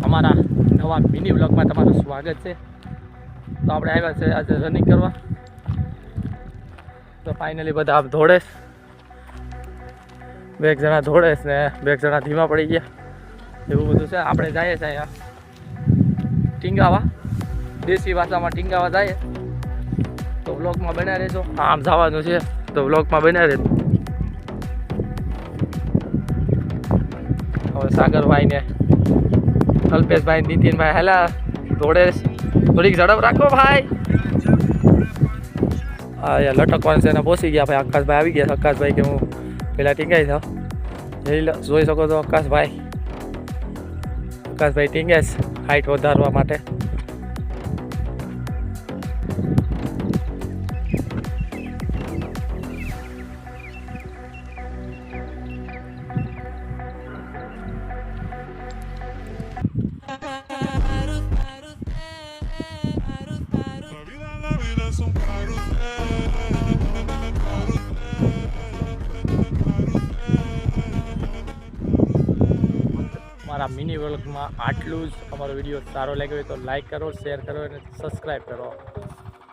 અમારા નવા મિની વ્લોગમાં તમારું સ્વાગત છે। તો આપણે આવ્યા છે આજે રનિંગ કરવા। તો ફાઇનલી બધા આપ દોડે, બે જણા દોડે ને બે જણા ધીમા પડી ગયા, એવું બધું છે। આપણે જઈએ છીએ અહીંયા ટીંગાવા, દેશી ભાષામાં ટીંગાવા જઈએ। તો વ્લોગમાં બન્યા રહેજો, આમ જવાનું છે તો વ્લોગમાં બન્યા રહેજો। હવે સાગરભાઈ ને અલ્પેશભાઈ નીતિનભાઈ હેલા દોડે, થોડીક ઝડપ રાખો ભાઈ। હા યાર લટકવાનું છે ને પહોંચી ગયા ભાઈ। આકાશભાઈ આવી ગયા। આકાશભાઈ કે હું પેલા ટીંગાઈ જાઉં, જોઈ શકો છો આકાશભાઈ ટીંગે છે હાઈટ વધારવા માટે। મારા મિની વ્લોગમાં આટલું જ। અમારો વિડીયો સારો લાગ્યો હોય તો લાઈક કરો, શેર કરો અને સબસ્ક્રાઈબ કરો।